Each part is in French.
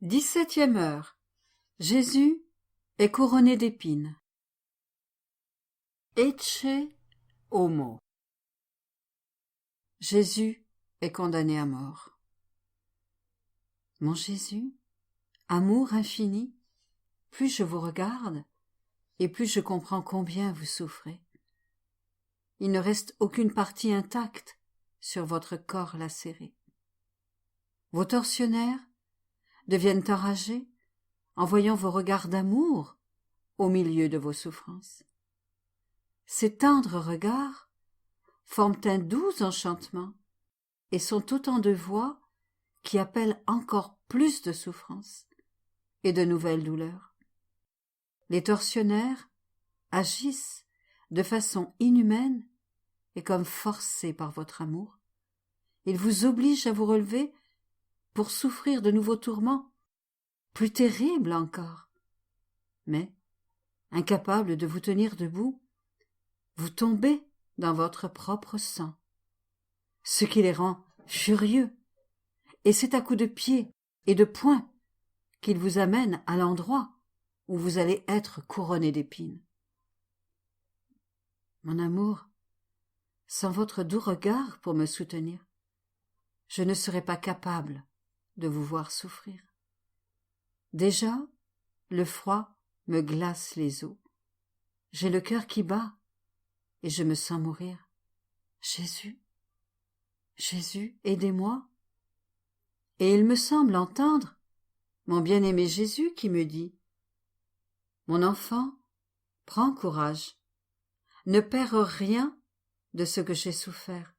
17e heure. Jésus est couronné d'épines. Ecce homo. Jésus est condamné à mort. Mon Jésus, amour infini, plus je vous regarde, et plus je comprends combien vous souffrez. Il ne reste aucune partie intacte sur votre corps lacéré. Vos tortionnaires deviennent enragés en voyant vos regards d'amour au milieu de vos souffrances. Ces tendres regards forment un doux enchantement et sont autant de voix qui appellent encore plus de souffrances et de nouvelles douleurs. Les tortionnaires agissent de façon inhumaine et comme forcés par votre amour. Ils vous obligent à vous relever pour souffrir de nouveaux tourments, plus terribles encore. Mais, incapables de vous tenir debout, vous tombez dans votre propre sang, ce qui les rend furieux, et c'est à coups de pied et de poing qu'ils vous amènent à l'endroit où vous allez être couronné d'épines. Mon amour, sans votre doux regard pour me soutenir, je ne serais pas capable de vous voir souffrir. Déjà, le froid me glace les os. J'ai le cœur qui bat et je me sens mourir. Jésus, Jésus, aidez-moi. Et il me semble entendre mon bien-aimé Jésus qui me dit « Mon enfant, prends courage, ne perds rien de ce que j'ai souffert.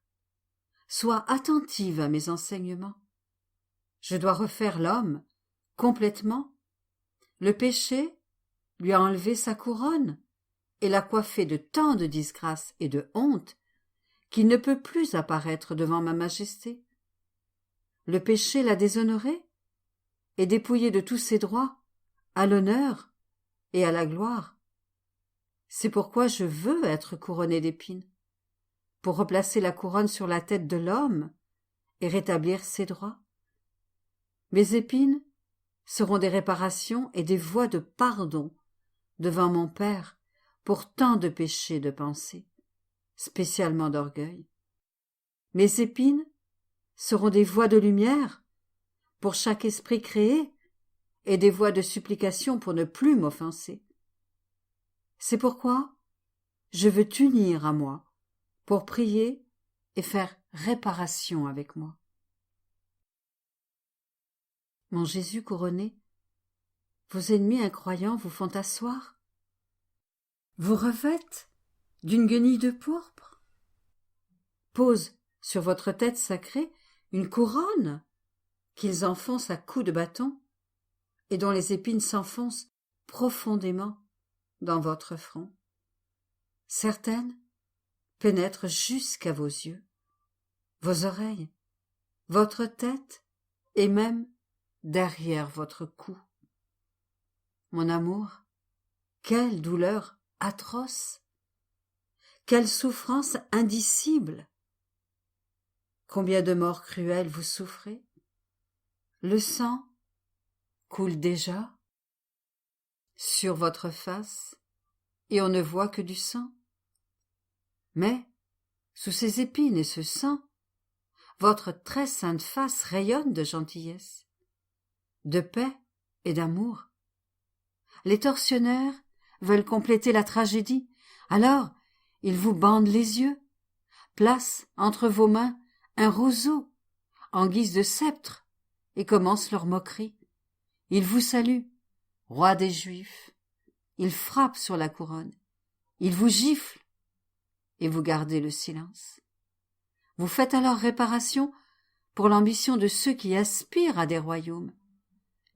Sois attentive à mes enseignements. Je dois refaire l'homme complètement. Le péché lui a enlevé sa couronne et l'a coiffé de tant de disgrâce et de honte qu'il ne peut plus apparaître devant ma majesté. Le péché l'a déshonoré et dépouillé de tous ses droits à l'honneur et à la gloire. C'est pourquoi je veux être couronné d'épines, pour replacer la couronne sur la tête de l'homme et rétablir ses droits. Mes épines seront des réparations et des voies de pardon devant mon Père pour tant de péchés de pensée, spécialement d'orgueil. Mes épines seront des voies de lumière pour chaque esprit créé et des voies de supplication pour ne plus m'offenser. C'est pourquoi je veux t'unir à moi pour prier et faire réparation avec moi. Mon Jésus couronné, vos ennemis incroyants vous font asseoir, vous revêtent d'une guenille de pourpre, posent sur votre tête sacrée une couronne qu'ils enfoncent à coups de bâton et dont les épines s'enfoncent profondément dans votre front. Certaines pénètrent jusqu'à vos yeux, vos oreilles, votre tête et même derrière votre cou. Mon amour, quelle douleur atroce, quelle souffrance indicible, combien de morts cruelles vous souffrez. Le sang coule déjà sur votre face et on ne voit que du sang. Mais, sous ces épines et ce sang, votre très sainte face rayonne de gentillesse, de paix et d'amour. Les tortionnaires veulent compléter la tragédie, alors ils vous bandent les yeux, placent entre vos mains un roseau en guise de sceptre et commencent leur moquerie. Ils vous saluent, roi des Juifs. Ils frappent sur la couronne, ils vous giflent et vous gardez le silence. Vous faites alors réparation pour l'ambition de ceux qui aspirent à des royaumes,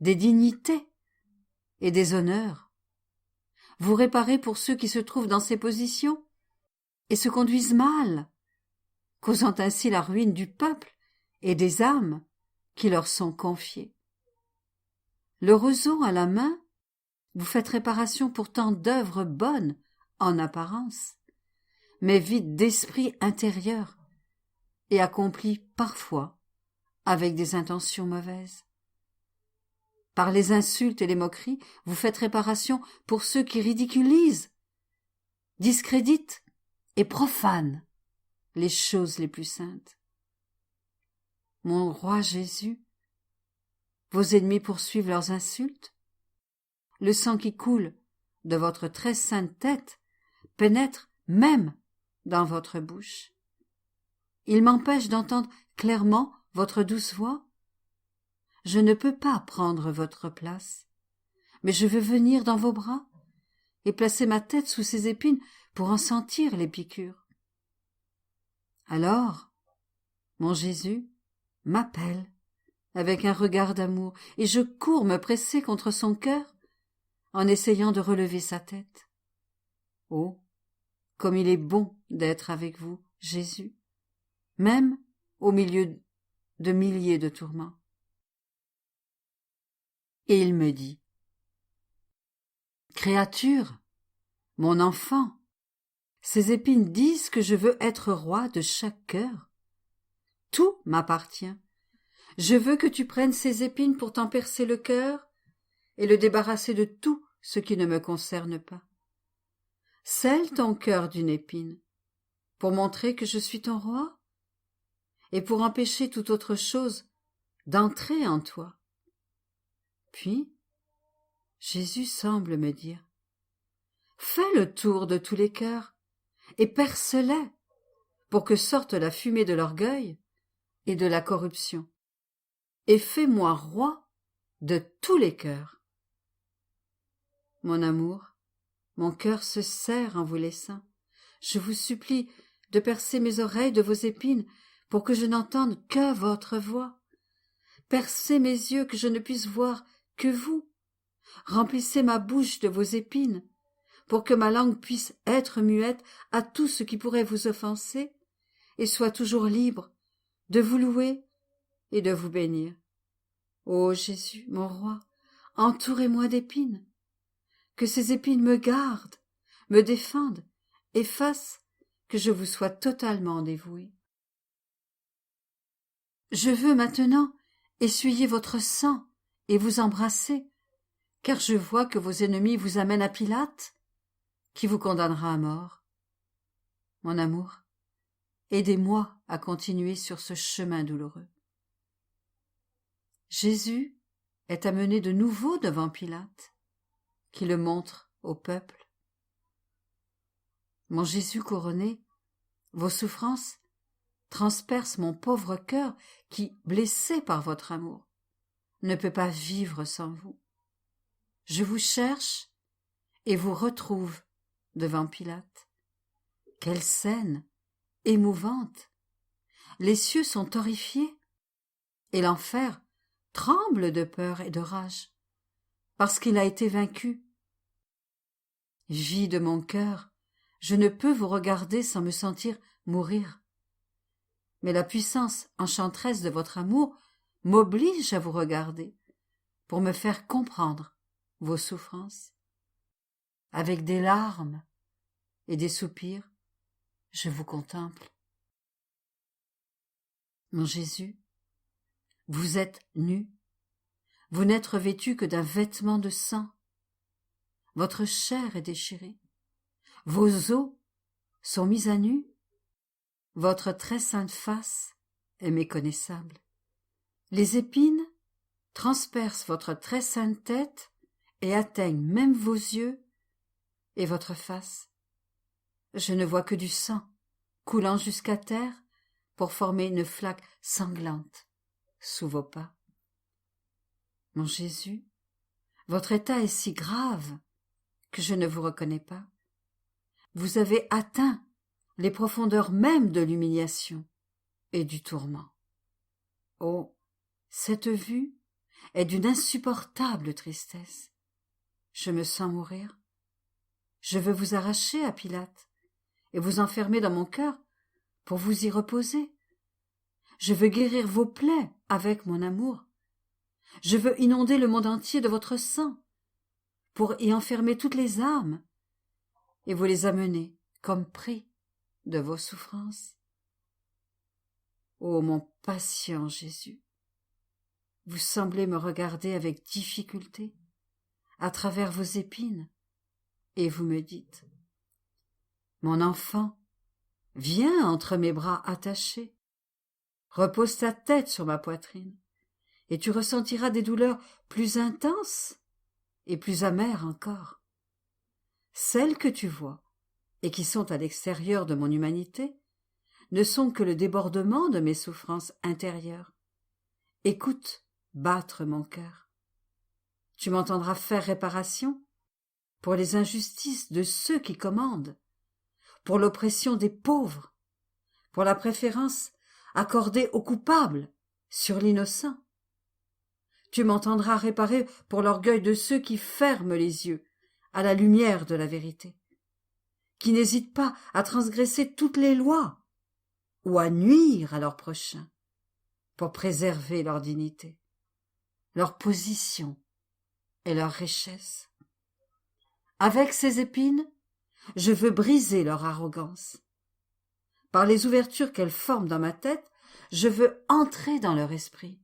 des dignités et des honneurs. Vous réparez pour ceux qui se trouvent dans ces positions et se conduisent mal, causant ainsi la ruine du peuple et des âmes qui leur sont confiées. Le roseau à la main, vous faites réparation pour tant d'œuvres bonnes en apparence, mais vides d'esprit intérieur et accomplies parfois avec des intentions mauvaises. Par les insultes et les moqueries, vous faites réparation pour ceux qui ridiculisent, discréditent et profanent les choses les plus saintes. Mon roi Jésus, vos ennemis poursuivent leurs insultes. Le sang qui coule de votre très sainte tête pénètre même dans votre bouche. Il m'empêche d'entendre clairement votre douce voix. Je ne peux pas prendre votre place, mais je veux venir dans vos bras et placer ma tête sous ces épines pour en sentir les piqûres. Alors, mon Jésus m'appelle avec un regard d'amour, et je cours me presser contre son cœur en essayant de relever sa tête. Oh, comme il est bon d'être avec vous, Jésus, même au milieu de milliers de tourments. Et il me dit, « Créature, mon enfant, ces épines disent que je veux être roi de chaque cœur. Tout m'appartient. Je veux que tu prennes ces épines pour t'en percer le cœur et le débarrasser de tout ce qui ne me concerne pas. Scelle ton cœur d'une épine, pour montrer que je suis ton roi, et pour empêcher toute autre chose d'entrer en toi. » Puis, Jésus semble me dire, « Fais le tour de tous les cœurs, et perce-les, pour que sorte la fumée de l'orgueil et de la corruption, et fais-moi roi de tous les cœurs. » Mon amour, mon cœur se serre en vous laissant. Je vous supplie de percer mes oreilles de vos épines pour que je n'entende que votre voix. Percez mes yeux que je ne puisse voir que vous. Remplissez ma bouche de vos épines pour que ma langue puisse être muette à tout ce qui pourrait vous offenser et soit toujours libre de vous louer et de vous bénir. Ô Jésus, mon roi, entourez-moi d'épines, que ces épines me gardent, me défendent et fassent que je vous sois totalement dévoué. Je veux maintenant essuyer votre sang et vous embrasser, car je vois que vos ennemis vous amènent à Pilate, qui vous condamnera à mort. Mon amour, aidez-moi à continuer sur ce chemin douloureux. Jésus est amené de nouveau devant Pilate, qui le montre au peuple. Mon Jésus couronné, vos souffrances transpercent mon pauvre cœur qui, blessé par votre amour, ne peut pas vivre sans vous. Je vous cherche et vous retrouve devant Pilate. Quelle scène émouvante! Les cieux sont horrifiés et l'enfer tremble de peur et de rage parce qu'il a été vaincu. Vie de mon cœur, je ne peux vous regarder sans me sentir mourir. Mais la puissance enchanteresse de votre amour m'oblige à vous regarder pour me faire comprendre vos souffrances. Avec des larmes et des soupirs, je vous contemple. Mon Jésus, vous êtes nu, vous n'êtes revêtu que d'un vêtement de sang. Votre chair est déchirée, vos os sont mis à nu, votre très sainte face est méconnaissable. Les épines transpercent votre très sainte tête et atteignent même vos yeux et votre face. Je ne vois que du sang coulant jusqu'à terre pour former une flaque sanglante sous vos pas. Mon Jésus, votre état est si grave que je ne vous reconnais pas. Vous avez atteint les profondeurs mêmes de l'humiliation et du tourment. Oh, cette vue est d'une insupportable tristesse. Je me sens mourir. Je veux vous arracher à Pilate et vous enfermer dans mon cœur pour vous y reposer. Je veux guérir vos plaies avec mon amour. Je veux inonder le monde entier de votre sang pour y enfermer toutes les âmes et vous les amener comme prix de vos souffrances. Ô mon patient Jésus, vous semblez me regarder avec difficulté à travers vos épines, et vous me dites : mon enfant, viens entre mes bras attachés, repose ta tête sur ma poitrine, et tu ressentiras des douleurs plus intenses et plus amères encore. Celles que tu vois, et qui sont à l'extérieur de mon humanité, ne sont que le débordement de mes souffrances intérieures. Écoute battre mon cœur. Tu m'entendras faire réparation pour les injustices de ceux qui commandent, pour l'oppression des pauvres, pour la préférence accordée aux coupables sur l'innocent. Tu m'entendras réparer pour l'orgueil de ceux qui ferment les yeux à la lumière de la vérité, qui n'hésitent pas à transgresser toutes les lois ou à nuire à leur prochain pour préserver leur dignité, leur position et leur richesse. Avec ces épines, je veux briser leur arrogance. Par les ouvertures qu'elles forment dans ma tête, je veux entrer dans leur esprit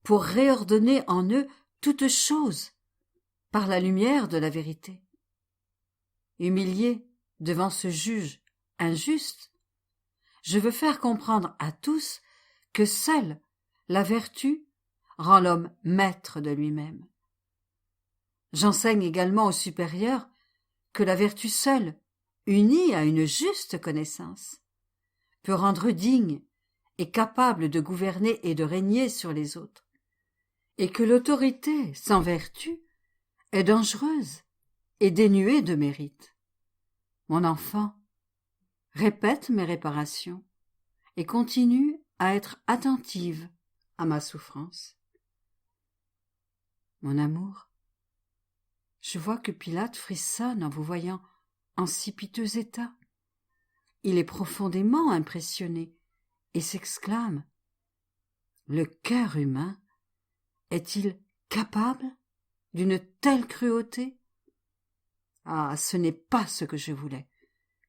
pour réordonner en eux toutes choses par la lumière de la vérité. Humilié devant ce juge injuste, je veux faire comprendre à tous que seule la vertu rend l'homme maître de lui-même. J'enseigne également aux supérieurs que la vertu seule, unie à une juste connaissance, peut rendre digne et capable de gouverner et de régner sur les autres, et que l'autorité sans vertu est dangereuse et dénuée de mérite. Mon enfant, répète mes réparations et continue à être attentive à ma souffrance. Mon amour, je vois que Pilate frissonne en vous voyant en si piteux état. Il est profondément impressionné et s'exclame : le cœur humain est-il capable d'une telle cruauté ? Ah, ce n'est pas ce que je voulais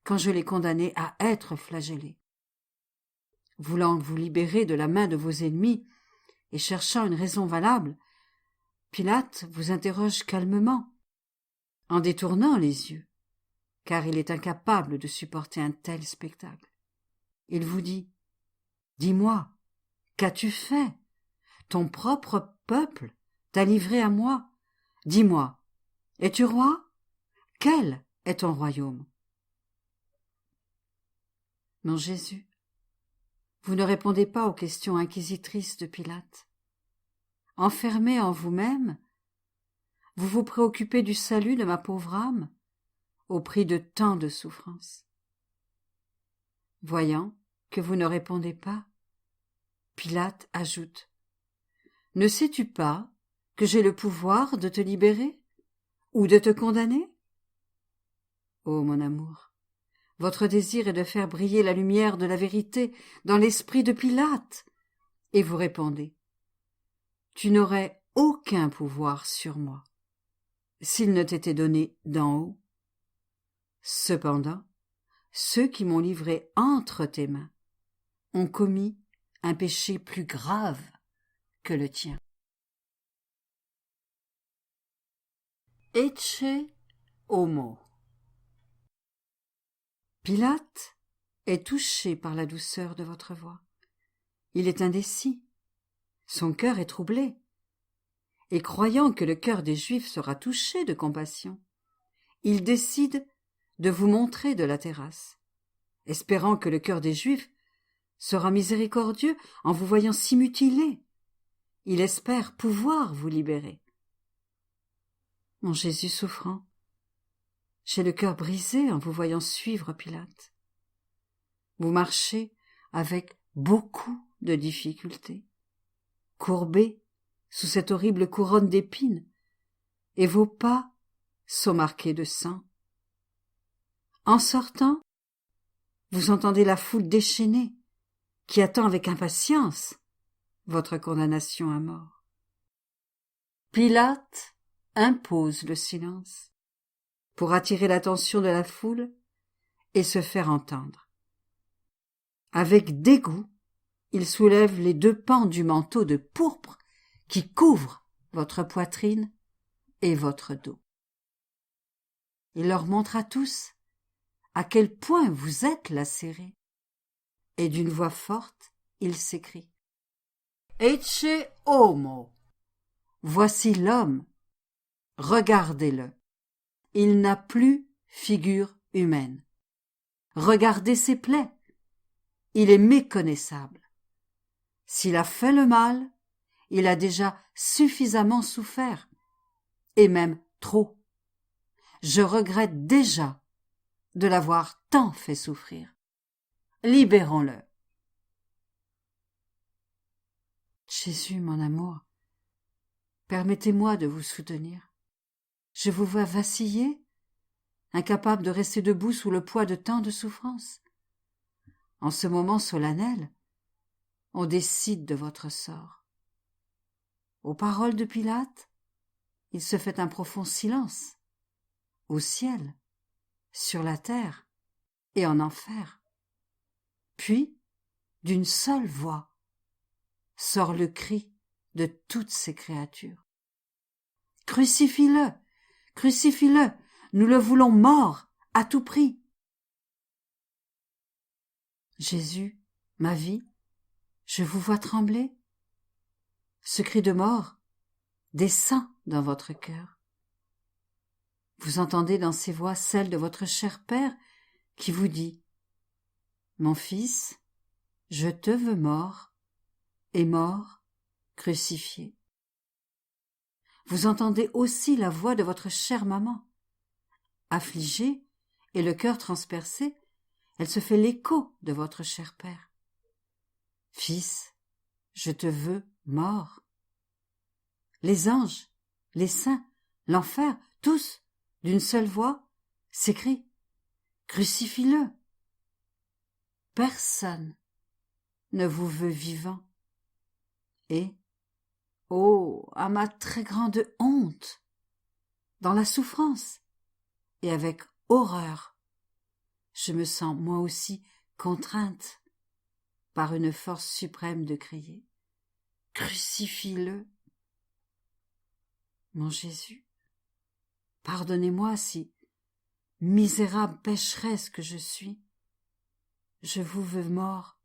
quand je l'ai condamné à être flagellé. Voulant vous libérer de la main de vos ennemis et cherchant une raison valable, Pilate vous interroge calmement, en détournant les yeux, car il est incapable de supporter un tel spectacle. Il vous dit : dis-moi, qu'as-tu fait ? Ton propre peuple t'a livré à moi. Dis-moi, es-tu roi ? Quel est ton royaume ? Mon Jésus, vous ne répondez pas aux questions inquisitrices de Pilate. Enfermé en vous-même, vous vous préoccupez du salut de ma pauvre âme au prix de tant de souffrances. Voyant que vous ne répondez pas, Pilate ajoute : ne sais-tu pas que j'ai le pouvoir de te libérer ou de te condamner ? Ô mon amour, votre désir est de faire briller la lumière de la vérité dans l'esprit de Pilate, et vous répondez : tu n'aurais aucun pouvoir sur moi s'il ne t'était donné d'en haut. Cependant, ceux qui m'ont livré entre tes mains ont commis un péché plus grave que le tien. Ecce homo. Pilate est touché par la douceur de votre voix. Il est indécis. Son cœur est troublé. Et croyant que le cœur des Juifs sera touché de compassion, il décide de vous montrer de la terrasse, espérant que le cœur des Juifs sera miséricordieux en vous voyant si mutilé. Il espère pouvoir vous libérer. Mon Jésus souffrant, j'ai le cœur brisé en vous voyant suivre Pilate. Vous marchez avec beaucoup de difficultés, courbé sous cette horrible couronne d'épines, et vos pas sont marqués de sang. En sortant, vous entendez la foule déchaînée qui attend avec impatience votre condamnation à mort. Pilate impose le silence pour attirer l'attention de la foule et se faire entendre. Avec dégoût, il soulève les deux pans du manteau de pourpre qui couvre votre poitrine et votre dos. Il leur montre à tous à quel point vous êtes lacérés. Et d'une voix forte, il s'écrie « Ecce homo » Voici l'homme. Regardez-le. Il n'a plus figure humaine. Regardez ses plaies. Il est méconnaissable. S'il a fait le mal, il a déjà suffisamment souffert, et même trop. Je regrette déjà de l'avoir tant fait souffrir. Libérons-le. Jésus, mon amour, permettez-moi de vous soutenir. Je vous vois vaciller, incapable de rester debout sous le poids de tant de souffrances. En ce moment solennel, on décide de votre sort. Aux paroles de Pilate, il se fait un profond silence, au ciel, sur la terre et en enfer. Puis, d'une seule voix, sort le cri de toutes ces créatures. « Crucifie-le! Crucifie-le! Nous le voulons mort, à tout prix !» Jésus, ma vie, je vous vois trembler. Ce cri de mort descend dans votre cœur. Vous entendez dans ces voix celle de votre cher Père qui vous dit « Mon fils, je te veux mort, et mort, crucifié. » Vous entendez aussi la voix de votre chère maman. Affligée et le cœur transpercé, elle se fait l'écho de votre cher Père. « Fils, je te veux mort. » Les anges, les saints, l'enfer, tous, d'une seule voix, s'écrient « Crucifie-le !» Personne ne vous veut vivant. Et, oh, à ma très grande honte, dans la souffrance et avec horreur, je me sens moi aussi contrainte par une force suprême de crier « Crucifie-le !» Mon Jésus, pardonnez-moi si, misérable pécheresse que je suis, je vous veux mort,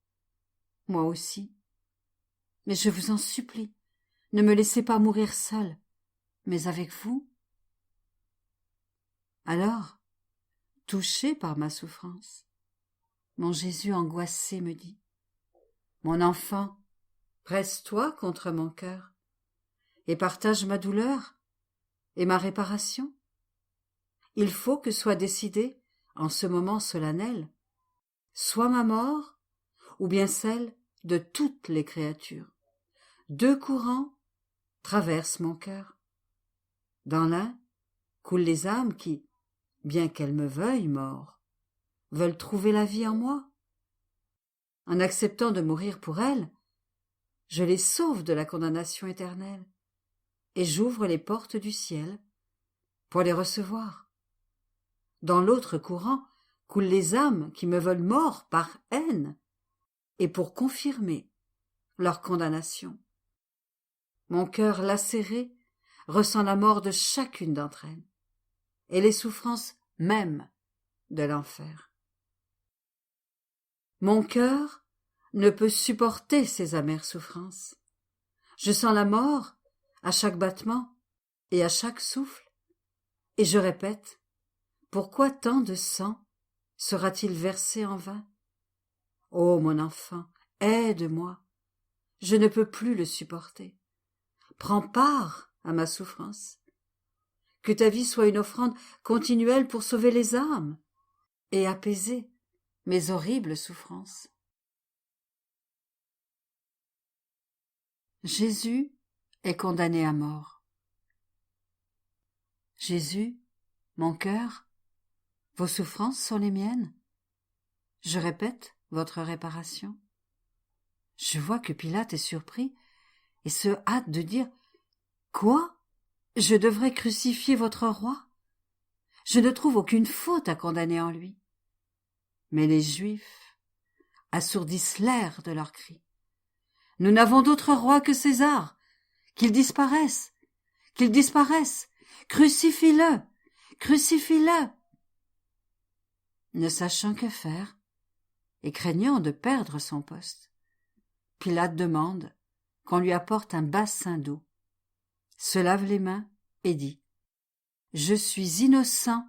moi aussi, mais je vous en supplie, ne me laissez pas mourir seule, mais avec vous. Alors, touché par ma souffrance, mon Jésus angoissé me dit « Mon enfant, presse-toi contre mon cœur et partage ma douleur et ma réparation. Il faut que soit décidée, en ce moment solennel, soit ma mort ou bien celle de toutes les créatures. Deux courants traversent mon cœur. Dans l'un coulent les âmes qui, bien qu'elles me veuillent mort, veulent trouver la vie en moi. En acceptant de mourir pour elles, je les sauve de la condamnation éternelle et j'ouvre les portes du ciel pour les recevoir. Dans l'autre courant coulent les âmes qui me veulent mort par haine et pour confirmer leur condamnation. Mon cœur lacéré ressent la mort de chacune d'entre elles et les souffrances même de l'enfer. Mon cœur ne peut supporter ces amères souffrances. Je sens la mort à chaque battement et à chaque souffle, et je répète, pourquoi tant de sang sera-t-il versé en vain? Ô mon enfant, aide-moi, je ne peux plus le supporter. Prends part à ma souffrance. Que ta vie soit une offrande continuelle pour sauver les âmes et apaiser mes horribles souffrances. Jésus est condamné à mort. Jésus, mon cœur, vos souffrances sont les miennes. Je répète votre réparation. Je vois que Pilate est surpris et se hâte de dire « Quoi ? Je devrais crucifier votre roi ? Je ne trouve aucune faute à condamner en lui. » Mais les Juifs assourdissent l'air de leurs cris. « Nous n'avons d'autre roi que César, qu'il disparaisse, qu'il disparaisse, crucifie-le, crucifie-le. Ne sachant que faire, et craignant de perdre son poste, Pilate demande qu'on lui apporte un bassin d'eau, se lave les mains et dit « Je suis innocent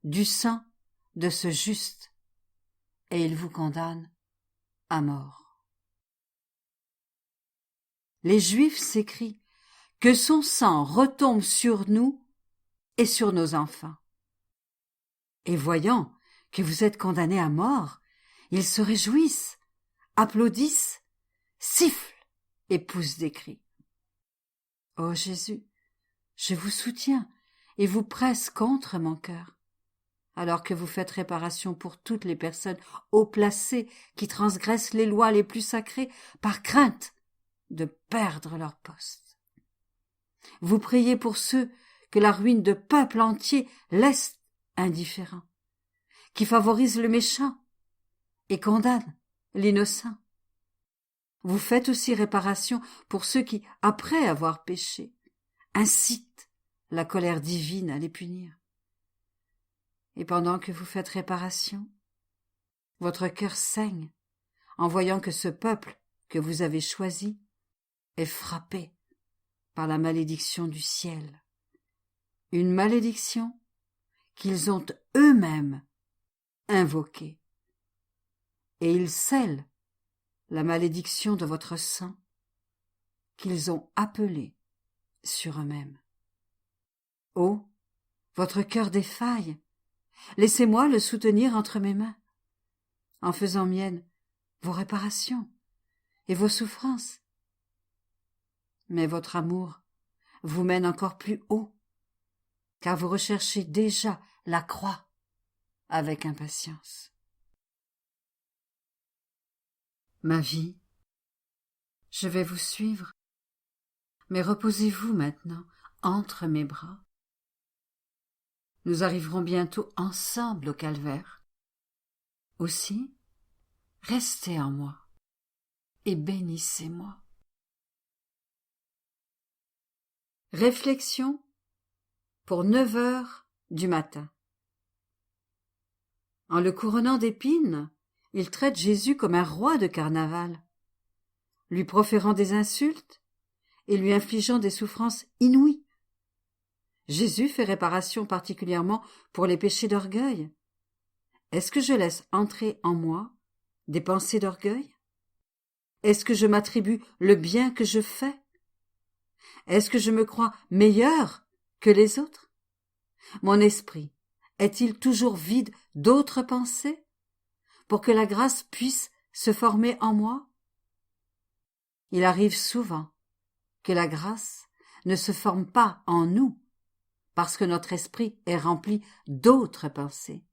du sang de ce juste, et il vous condamne à mort. » Les Juifs s'écrient « Que son sang retombe sur nous et sur nos enfants. » Et voyant que vous êtes condamnés à mort, ils se réjouissent, applaudissent, sifflent et poussent des cris. Ô Jésus, je vous soutiens et vous presse contre mon cœur, alors que vous faites réparation pour toutes les personnes haut placées qui transgressent les lois les plus sacrées par crainte de perdre leur poste. Vous priez pour ceux que la ruine de peuples entiers laisse indifférents, qui favorisent le méchant et condamnent l'innocent. Vous faites aussi réparation pour ceux qui, après avoir péché, incitent la colère divine à les punir. Et pendant que vous faites réparation, votre cœur saigne en voyant que ce peuple que vous avez choisi est frappé par la malédiction du ciel, une malédiction qu'ils ont eux-mêmes invoquée. Et ils scellent la malédiction de votre sang qu'ils ont appelée sur eux-mêmes. Oh, votre cœur défaille, laissez-moi le soutenir entre mes mains, en faisant miennes vos réparations et vos souffrances. Mais votre amour vous mène encore plus haut, car vous recherchez déjà la croix avec impatience. Ma vie, je vais vous suivre, mais reposez-vous maintenant entre mes bras. Nous arriverons bientôt ensemble au calvaire. Aussi, restez en moi et bénissez-moi. Réflexion pour 9 heures du matin. En le couronnant d'épines, il traite Jésus comme un roi de carnaval, lui proférant des insultes et lui infligeant des souffrances inouïes. Jésus fait réparation particulièrement pour les péchés d'orgueil. Est-ce que je laisse entrer en moi des pensées d'orgueil? Est-ce que je m'attribue le bien que je fais? Est-ce que je me crois meilleur que les autres? Mon esprit est-il toujours vide d'autres pensées pour que la grâce puisse se former en moi? Il arrive souvent que la grâce ne se forme pas en nous parce que notre esprit est rempli d'autres pensées.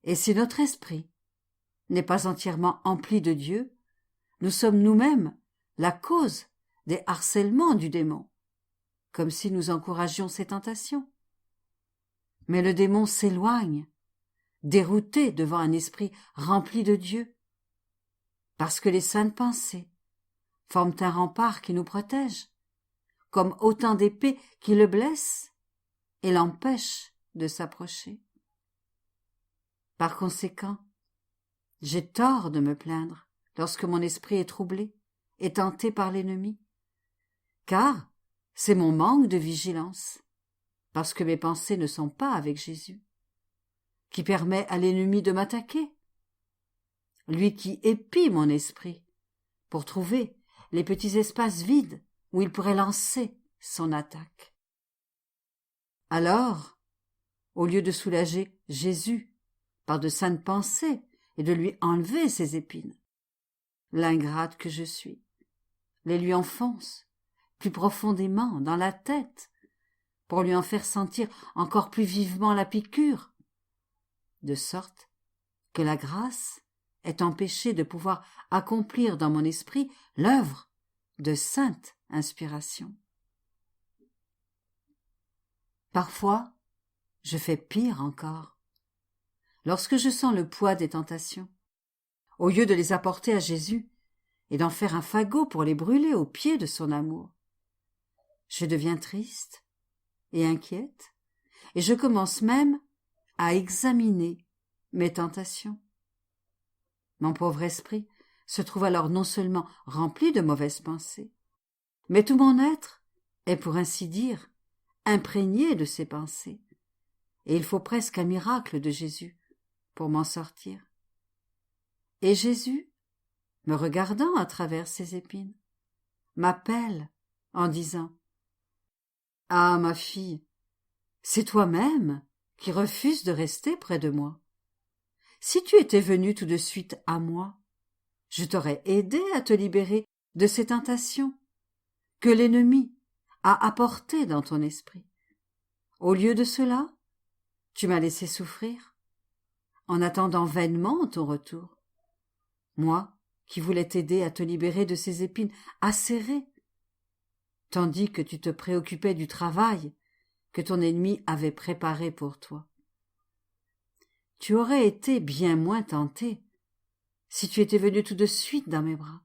Et si notre esprit n'est pas entièrement empli de Dieu, nous sommes nous-mêmes la cause des harcèlements du démon, comme si nous encouragions ses tentations. Mais le démon s'éloigne, dérouté devant un esprit rempli de Dieu, parce que les saintes pensées forment un rempart qui nous protège, comme autant d'épées qui le blessent et l'empêchent de s'approcher. Par conséquent, j'ai tort de me plaindre lorsque mon esprit est troublé et tenté par l'ennemi, car c'est mon manque de vigilance, parce que mes pensées ne sont pas avec Jésus, qui permet à l'ennemi de m'attaquer, lui qui épie mon esprit pour trouver les petits espaces vides où il pourrait lancer son attaque. Alors, au lieu de soulager Jésus par de saintes pensées et de lui enlever ses épines, l'ingrate que je suis les lui enfonce plus profondément dans la tête pour lui en faire sentir encore plus vivement la piqûre, de sorte que la grâce est empêchée de pouvoir accomplir dans mon esprit l'œuvre de sainte inspiration. Parfois, je fais pire encore. Lorsque je sens le poids des tentations, au lieu de les apporter à Jésus et d'en faire un fagot pour les brûler aux pieds de son amour, je deviens triste et inquiète, et je commence même à examiner mes tentations. Mon pauvre esprit se trouve alors non seulement rempli de mauvaises pensées, mais tout mon être est, pour ainsi dire, imprégné de ces pensées, et il faut presque un miracle de Jésus pour m'en sortir. Et Jésus, me regardant à travers ses épines, m'appelle en disant « Ah, ma fille, c'est toi-même qui refuses de rester près de moi. Si tu étais venue tout de suite à moi, je t'aurais aidé à te libérer de ces tentations que l'ennemi a apportées dans ton esprit. Au lieu de cela, tu m'as laissé souffrir, en attendant vainement ton retour. Moi, qui voulais t'aider à te libérer de ces épines acérées, tandis que tu te préoccupais du travail que ton ennemi avait préparé pour toi. Tu aurais été bien moins tenté si tu étais venu tout de suite dans mes bras,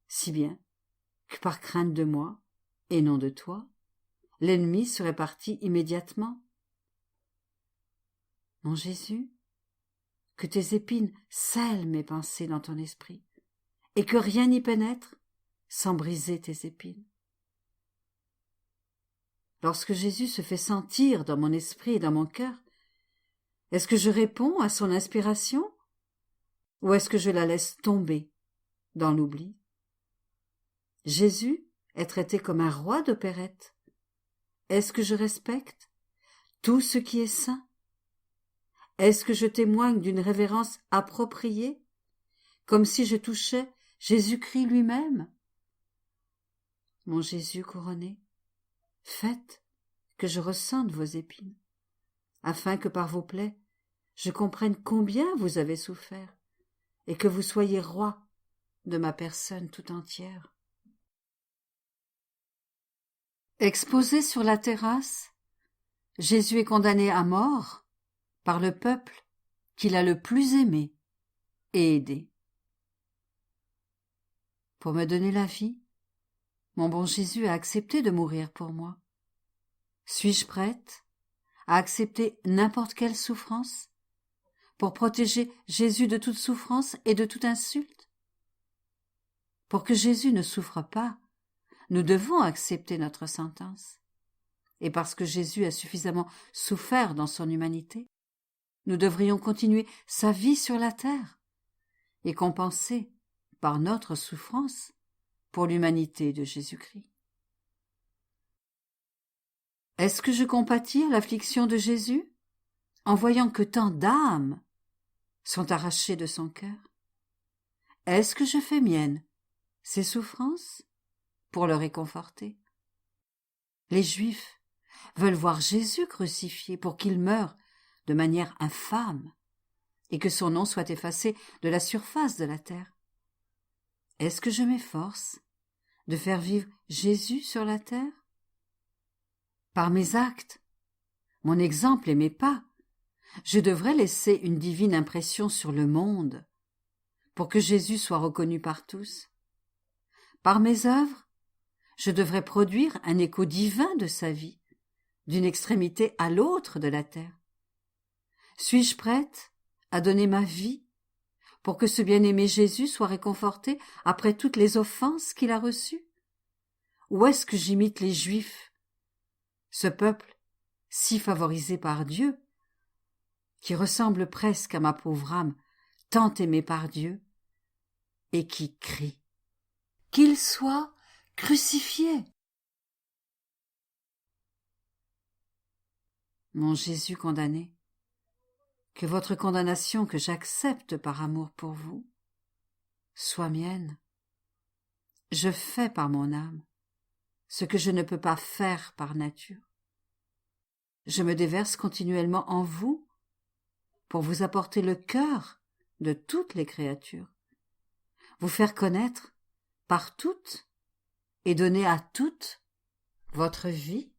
si bien que par crainte de moi, et non de toi, l'ennemi serait parti immédiatement. Mon Jésus, que tes épines scellent mes pensées dans ton esprit, et que rien n'y pénètre sans briser tes épines. Lorsque Jésus se fait sentir dans mon esprit et dans mon cœur, est-ce que je réponds à son inspiration, ou est-ce que je la laisse tomber dans l'oubli? Jésus est traité comme un roi d'opérette. Est-ce que je respecte tout ce qui est saint? Est-ce que je témoigne d'une révérence appropriée, comme si je touchais Jésus-Christ lui-même? Mon Jésus couronné, faites que je ressente vos épines, afin que par vos plaies je comprenne combien vous avez souffert, et que vous soyez roi de ma personne tout entière. Exposé sur la terrasse, Jésus est condamné à mort par le peuple qu'il a le plus aimé et aidé. Pour me donner la vie, mon bon Jésus a accepté de mourir pour moi. Suis-je prête à accepter n'importe quelle souffrance pour protéger Jésus de toute souffrance et de toute insulte? Pour que Jésus ne souffre pas, nous devons accepter notre sentence. Et parce que Jésus a suffisamment souffert dans son humanité, nous devrions continuer sa vie sur la terre et compenser par notre souffrance pour l'humanité de Jésus-Christ. Est-ce que je compatis à l'affliction de Jésus en voyant que tant d'âmes sont arrachées de son cœur? Est-ce que je fais mienne ses souffrances pour le réconforter? Les Juifs veulent voir Jésus crucifié pour qu'il meure de manière infâme et que son nom soit effacé de la surface de la terre. Est-ce que je m'efforce de faire vivre Jésus sur la terre? Par mes actes, mon exemple et mes pas, je devrais laisser une divine impression sur le monde pour que Jésus soit reconnu par tous. Par mes œuvres, je devrais produire un écho divin de sa vie, d'une extrémité à l'autre de la terre. Suis-je prête à donner ma vie pour que ce bien-aimé Jésus soit réconforté après toutes les offenses qu'il a reçues? Ou est-ce que j'imite les Juifs, ce peuple si favorisé par Dieu, qui ressemble presque à ma pauvre âme, tant aimée par Dieu, et qui crie « Qu'il soit crucifié !» Mon Jésus condamné, que votre condamnation que j'accepte par amour pour vous soit mienne. Je fais par mon âme ce que je ne peux pas faire par nature. Je me déverse continuellement en vous pour vous apporter le cœur de toutes les créatures, vous faire connaître par toutes et donner à toutes votre vie